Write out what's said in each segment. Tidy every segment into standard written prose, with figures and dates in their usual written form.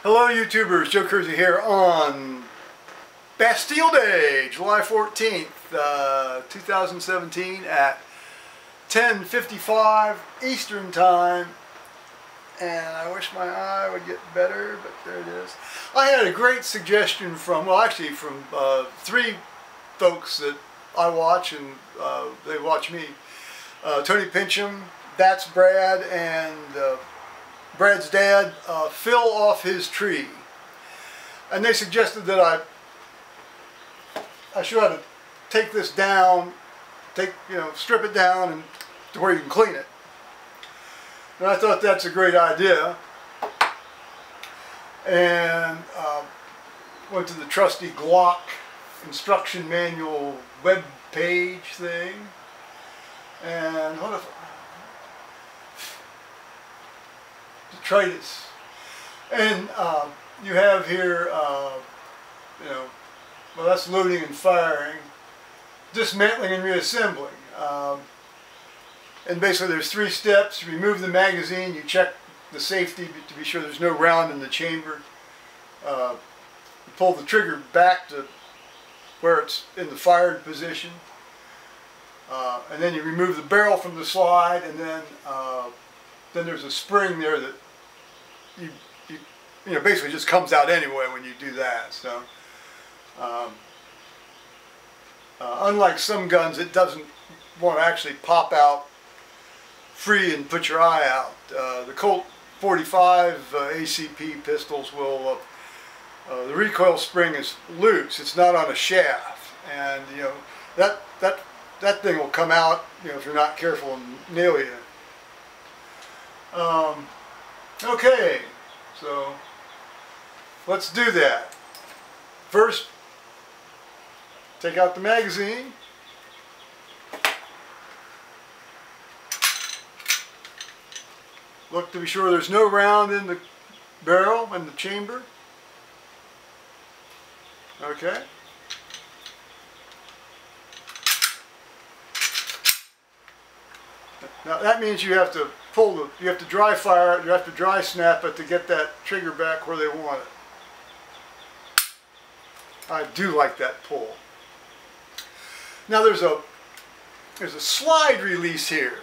Hello YouTubers, Joe Kersey here on Bastille Day, July 14th, 2017 at 10:55 Eastern Time. And I wish my eye would get better, but there it is. I had a great suggestion from, well actually from three folks that I watch and they watch me. Tony Pincham, that's Brad, and Brad's dad, Phil off his tree. And they suggested that I should have to take this down, strip it down and to where you can clean it. And I thought that's a great idea. And went to the trusty Glock instruction manual web page thing. And what if detritus. And you have here, well, that's loading and firing, dismantling and reassembling. And basically there's three steps. You remove the magazine, you check the safety to be sure there's no round in the chamber. You pull the trigger back to where it's in the fired position. And then you remove the barrel from the slide, and then there's a spring there that you know, basically just comes out anyway when you do that. So unlike some guns, it doesn't want to actually pop out free and put your eye out. The Colt 45 ACP pistols will, the recoil spring is loose. It's not on a shaft, and you know that thing will come out, you know, if you're not careful and nail you. Okay, so let's do that. First, take out the magazine. Look to be sure there's no round in the barrel and the chamber. Okay. Now that means you have to you have to dry fire it, you have to dry snap it to get that trigger back where they want it. I do like that pull. Now there's a slide release here.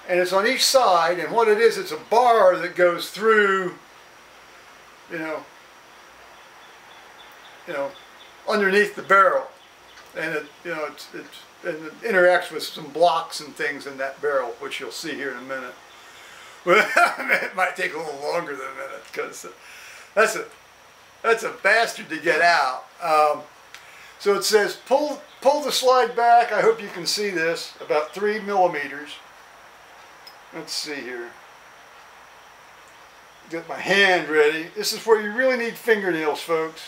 And it's on each side, and what it is, it's a bar that goes through, you know, underneath the barrel, and it interacts with some blocks and things in that barrel, which you'll see here in a minute. Well, it might take a little longer than a minute because that's a bastard to get out. So it says pull the slide back. I hope you can see this, about 3 millimeters. Let's see here. Get my hand ready. This is where you really need fingernails, folks.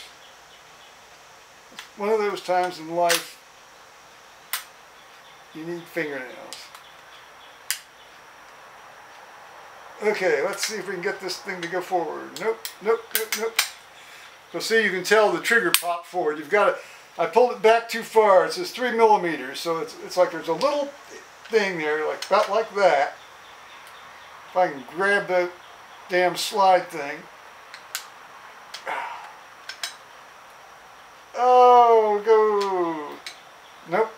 One of those times in life you need fingernails. Okay, let's see if we can get this thing to go forward. Nope, nope, nope, nope. So see, you can tell the trigger popped forward. You've got to, I pulled it back too far. It says 3 millimeters, so it's like there's a little thing there, like about like that. If I can grab that damn slide thing. Oh, go. Nope.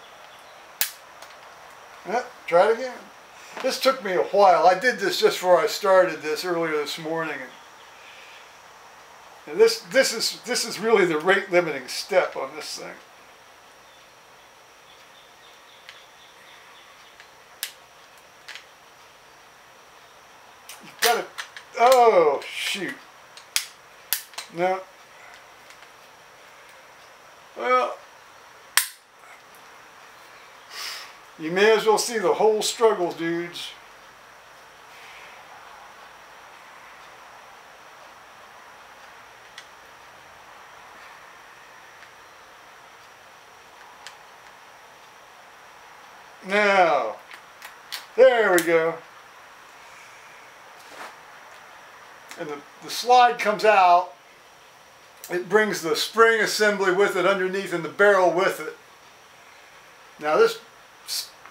Try it again. This took me a while. I did this just before I started this earlier this morning. And this is really the rate limiting step on this thing. You've got to, oh shoot. No. Well, you may as well see the whole struggle, dudes. Now, there we go. And the slide comes out. It brings the spring assembly with it underneath and the barrel with it. Now this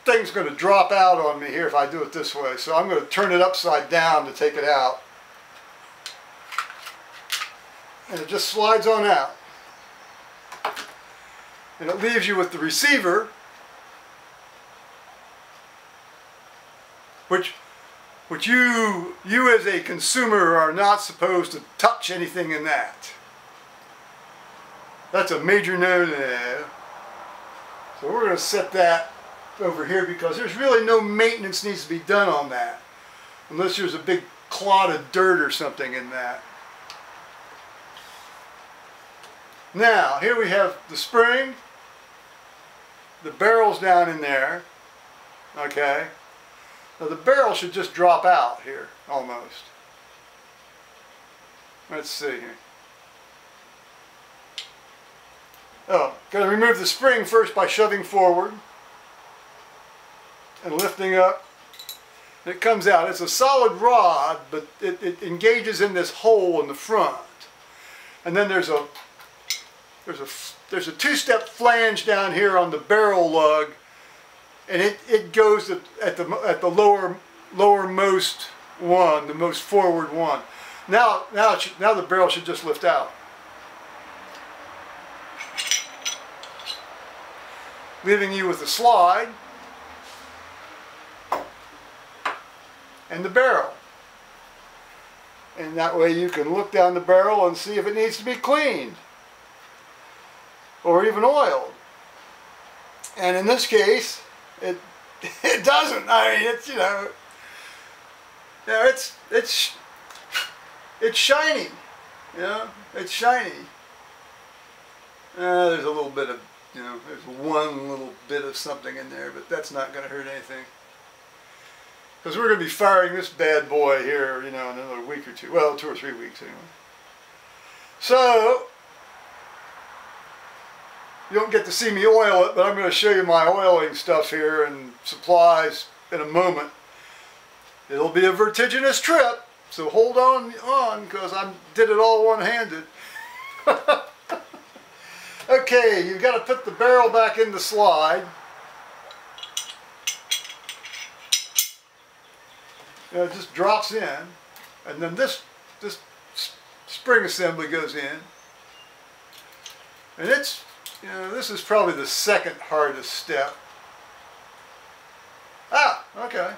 thing's going to drop out on me here if I do it this way, so I'm going to turn it upside down to take it out. and it just slides on out. And it leaves you with the receiver, which you as a consumer are not supposed to touch anything in that. That's a major no-no. So we're going to set that over here because there's really no maintenance needs to be done on that unless there's a big clod of dirt or something in that. Now here we have the spring, the barrel's down in there, okay. Now the barrel should just drop out here almost. Let's see here. Oh, got to remove the spring first by shoving forward and lifting up. And it comes out. It's a solid rod, but it engages in this hole in the front. And then there's a two-step flange down here on the barrel lug, and it goes at the lowermost one, the most forward one. Now the barrel should just lift out, leaving you with the slide and the barrel. And that way you can look down the barrel and see if it needs to be cleaned or even oiled. And in this case, it doesn't. I mean, it's, you know, it's shiny. You know, it's shiny. There's a little bit of, you know, there's one little bit of something in there, but that's not going to hurt anything. Because we're going to be firing this bad boy here, you know, in another week or two. Well, 2 or 3 weeks anyway. So, you don't get to see me oil it, but I'm going to show you my oiling stuff here and supplies in a moment. It'll be a vertiginous trip, so hold on because I did it all one-handed. Okay, you've got to put the barrel back in the slide. It just drops in, and then this spring assembly goes in, and it's, you know, this is probably the second hardest step. Ah, okay.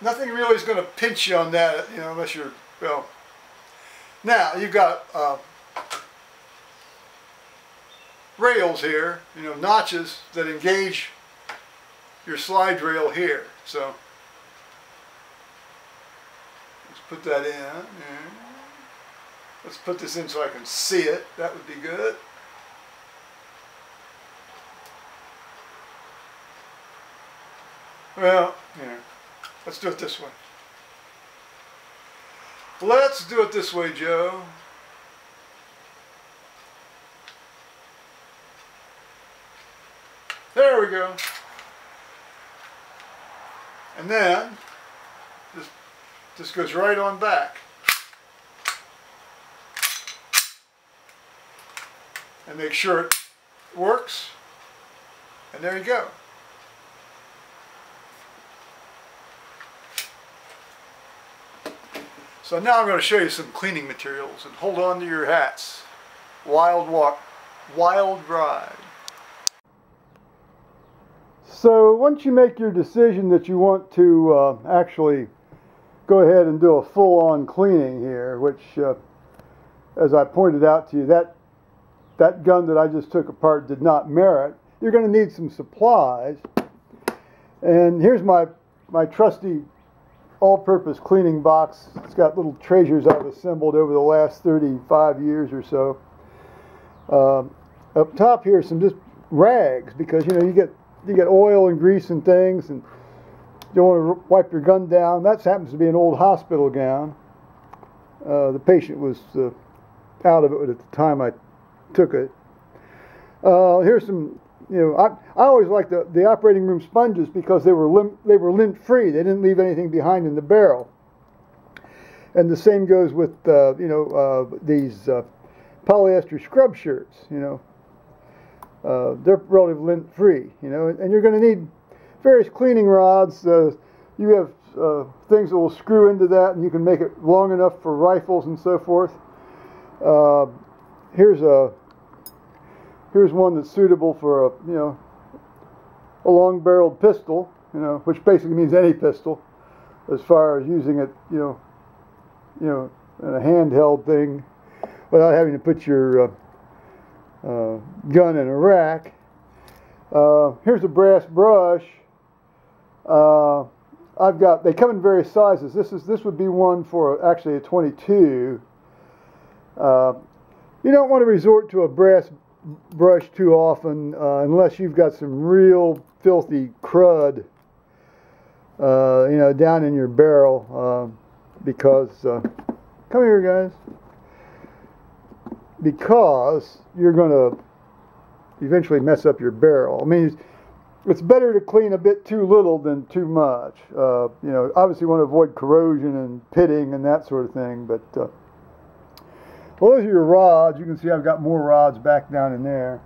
Nothing really is going to pinch you on that, you know, unless you're, well. Now you've got rails here, you know, notches that engage your slide rail here. So let's put that in. Let's put this in so I can see it. That would be good. Well, yeah. Let's do it this way. Let's do it this way, Joe. There we go. And then this goes right on back. And make sure it works. And there you go. So now I'm going to show you some cleaning materials, and hold on to your hats. Wild ride. So once you make your decision that you want to actually go ahead and do a full-on cleaning here, which as I pointed out to you, that gun that I just took apart did not merit, you're going to need some supplies. And here's my trusty all-purpose cleaning box. It's got little treasures I've assembled over the last 35 years or so. Up top here, some just rags, because, you know, you get oil and grease and things, and you don't want to wipe your gun down. That happens to be an old hospital gown. The patient was out of it at the time I took it. Here's some, you know, I always liked the operating room sponges because they were lint free. They didn't leave anything behind in the barrel. And the same goes with you know, these polyester scrub shirts. You know, they're relatively lint free. You know, and you're going to need various cleaning rods. You have things that will screw into that, and you can make it long enough for rifles and so forth. Here's one that's suitable for a long-barreled pistol, which basically means any pistol, as far as using it, in a handheld thing, without having to put your gun in a rack. Here's a brass brush. They come in various sizes. This would be one for actually a 22. You don't want to resort to a brass brush too often unless you've got some real filthy crud, down in your barrel, because come here, guys. Because you're going to eventually mess up your barrel. I mean, it's better to clean a bit too little than too much. Obviously you want to avoid corrosion and pitting and that sort of thing. But well, those are your rods. You can see I've got more rods back down in there.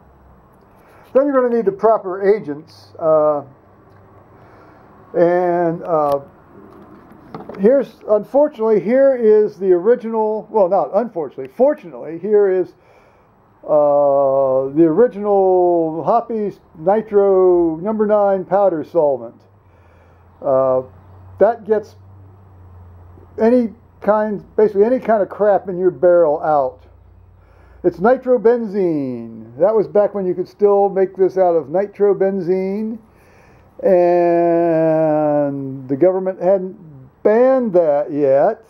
Then you're going to need the proper agents. Unfortunately, here is the original, well, not unfortunately, fortunately, here is the original Hoppy's Nitro No. 9 powder solvent. That gets basically any kind of crap in your barrel out. It's nitrobenzene. That was back when you could still make this out of nitrobenzene, and the government hadn't banned that yet.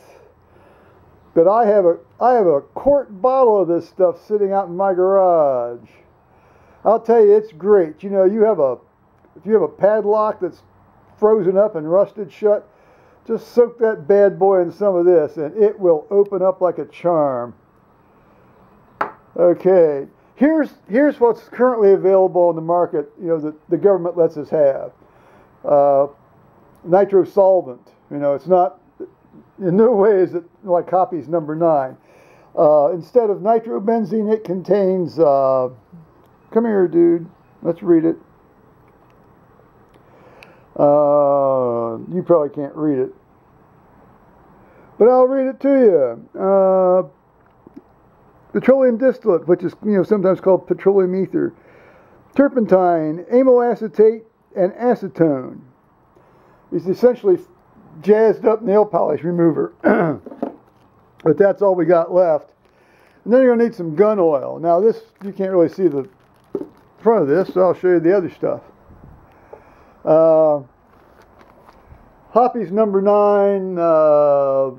But I have a quart bottle of this stuff sitting out in my garage. I'll tell you, it's great. If you have a padlock that's frozen up and rusted shut, just soak that bad boy in some of this, and it will open up like a charm. Okay, here's what's currently available in the market. That the government lets us have. Nitro solvent. It's not. In no way is it like Hoppy's No. 9. Instead of nitrobenzene, it contains, come here, dude, let's read it. You probably can't read it, but I'll read it to you. Petroleum distillate, which is sometimes called petroleum ether, turpentine, amyl acetate, and acetone. It's essentially jazzed up nail polish remover. But that's all we got left. And then you're going to need some gun oil. Now this, you can't really see the front of this, so I'll show you the other stuff. Hoppy's No. 9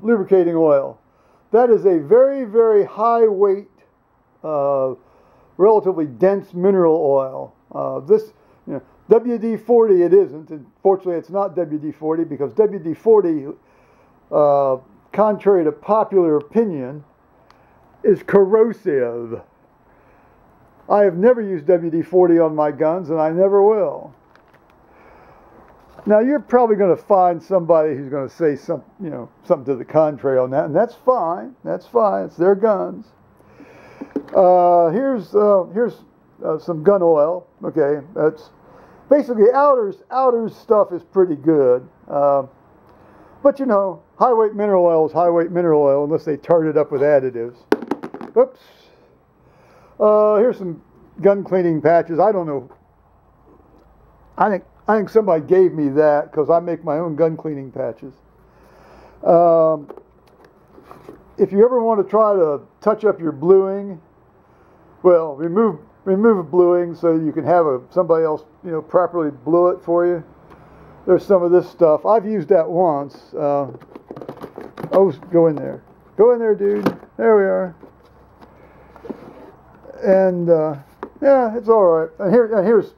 lubricating oil. That is a very, very high weight, relatively dense mineral oil. WD-40 it isn't, and fortunately it's not WD-40, because WD-40, contrary to popular opinion, is corrosive. I have never used WD-40 on my guns, and I never will. Now you're probably going to find somebody who's going to say something to the contrary on that, and that's fine. That's fine. It's their guns. Here's some gun oil. Okay, that's basically outer's stuff is pretty good, but high weight mineral oil is high weight mineral oil unless they tart it up with additives. Oops. Here's some gun cleaning patches. I don't know. I think somebody gave me that because I make my own gun cleaning patches. If you ever want to try to touch up your bluing, well, remove bluing so you can have somebody else properly blue it for you. There's some of this stuff. I've used that once. Oh, go in there. Go in there, dude. There we are. And yeah, it's all right. And here's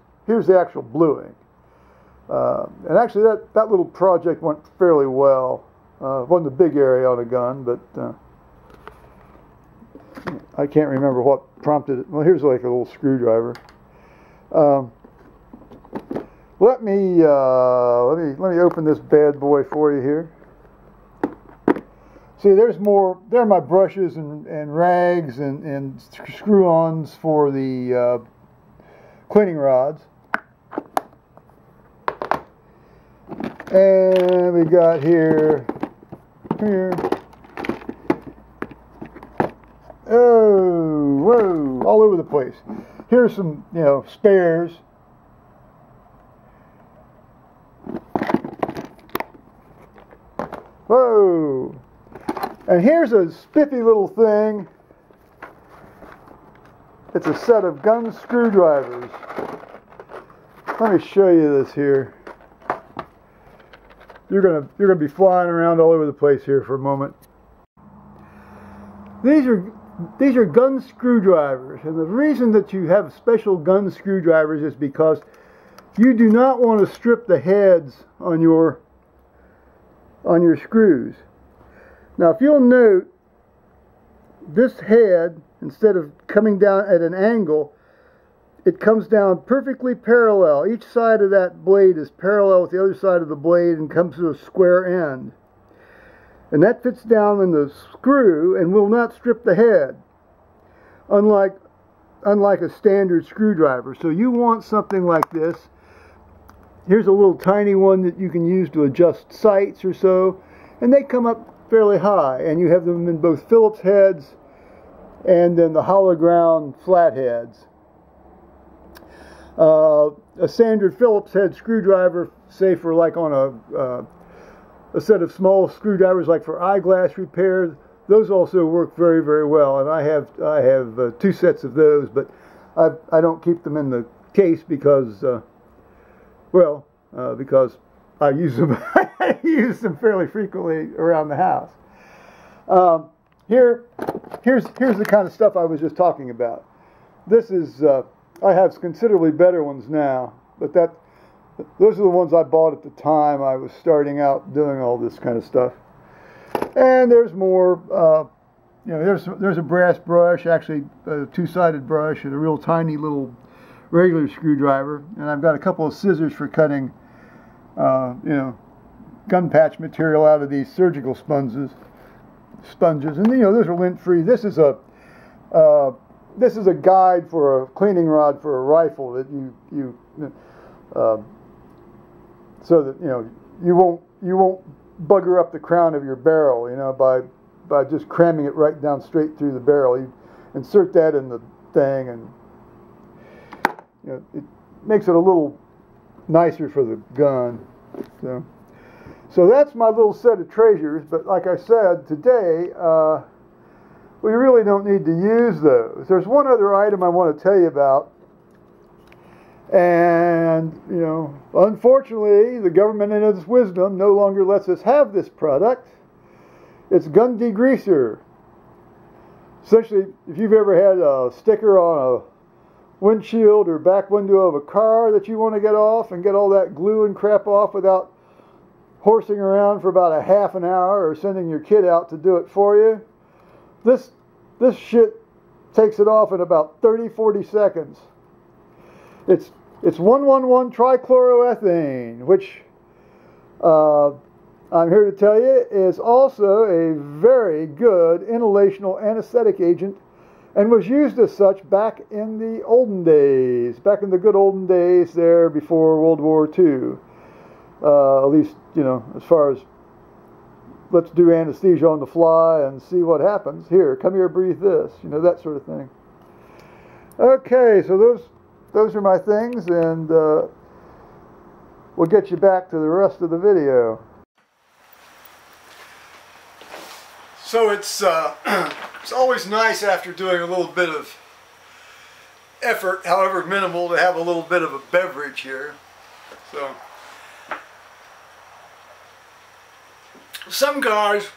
the actual bluing. And actually, that little project went fairly well. It wasn't a big area on a gun, but I can't remember what prompted it. Well, here's like a little screwdriver. Let me open this bad boy for you here. See, there's more. There are my brushes and rags and screw-ons for the cleaning rods. And we got here. Oh, whoa, all over the place. Here's some, you know, spares. Whoa. And here's a spiffy little thing. It's a set of gun screwdrivers. Let me show you this here. You're gonna be flying around all over the place here for a moment. These are gun screwdrivers, and the reason that you have special gun screwdrivers is because you do not want to strip the heads on your screws. Now, if you'll note, this head, instead of coming down at an angle, it comes down perfectly parallel. Each side of that blade is parallel with the other side of the blade and comes to a square end. And that fits down in the screw and will not strip the head, unlike a standard screwdriver. So you want something like this. Here's a little tiny one that you can use to adjust sights or so, and they come up fairly high, and you have them in both Phillips heads and then the hollow ground flat heads. A standard Phillips head screwdriver, say for like on a set of small screwdrivers like for eyeglass repair, those also work very, very well, and I have 2 sets of those, but I don't keep them in the case because because I use them I use them fairly frequently around the house. Here's the kind of stuff I was just talking about. This is I have considerably better ones now, but those are the ones I bought at the time I was starting out doing all this kind of stuff. And there's more. You know, there's a brass brush, actually a 2-sided brush, and a real tiny little regular screwdriver. And I've got a couple of scissors for cutting, you know, gun patch material out of these surgical sponges. And you know, those are lint-free. This is a guide for a cleaning rod for a rifle that so that you won't bugger up the crown of your barrel, you know, by just cramming it right down straight through the barrel. You insert that in the thing, and you know, it makes it a little nicer for the gun. So that's my little set of treasures. But like I said, today we really don't need to use those. There's one other item I want to tell you about. And, you know, unfortunately, the government in its wisdom no longer lets us have this product. It's gun degreaser. Essentially, if you've ever had a sticker on a windshield or back window of a car that you want to get off and get all that glue and crap off without horsing around for about a half an hour or sending your kid out to do it for you, this shit takes it off in about 30-40 seconds. It's 1,1,1-trichloroethane, which I'm here to tell you is also a very good inhalational anesthetic agent, and was used as such back in the olden days, back in the good olden days there before World War II. At least, you know, as far as let's do anesthesia on the fly and see what happens. Here, come here, breathe this, you know, that sort of thing. Okay, so those are my things, and we'll get you back to the rest of the video. So it's always nice after doing a little bit of effort, however minimal, to have a little bit of a beverage here. So some guys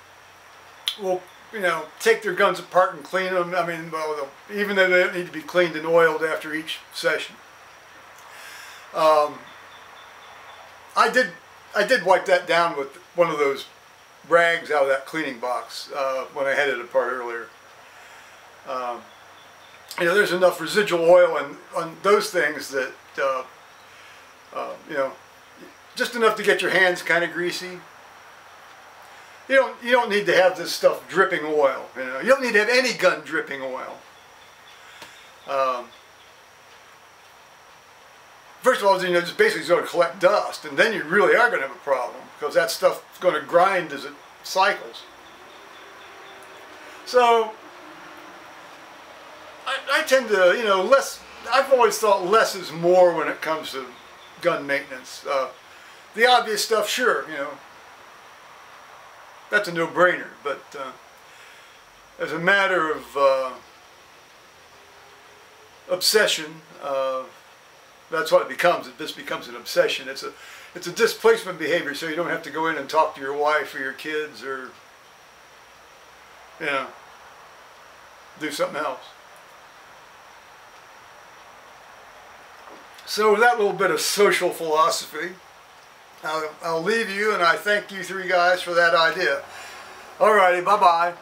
will, you know, take their guns apart and clean them. I mean, well, even though they don't need to be cleaned and oiled after each session. I did wipe that down with one of those rags out of that cleaning box when I had it apart earlier. You know, there's enough residual oil on those things that you know, just enough to get your hands kind of greasy. You don't need to have this stuff dripping oil. You know, you don't need to have any gun dripping oil. first of all, you know, just basically it's going to collect dust, and then you really are going to have a problem because that stuff is going to grind as it cycles. So I tend to, you know, I've always thought less is more when it comes to gun maintenance. The obvious stuff, sure, you know, that's a no-brainer, but as a matter of obsession, that's what it becomes. This becomes an obsession. It's a displacement behavior, so you don't have to go in and talk to your wife or your kids or, you know, do something else. So with that little bit of social philosophy, I'll leave you, and I thank you three guys for that idea. Alrighty, bye-bye.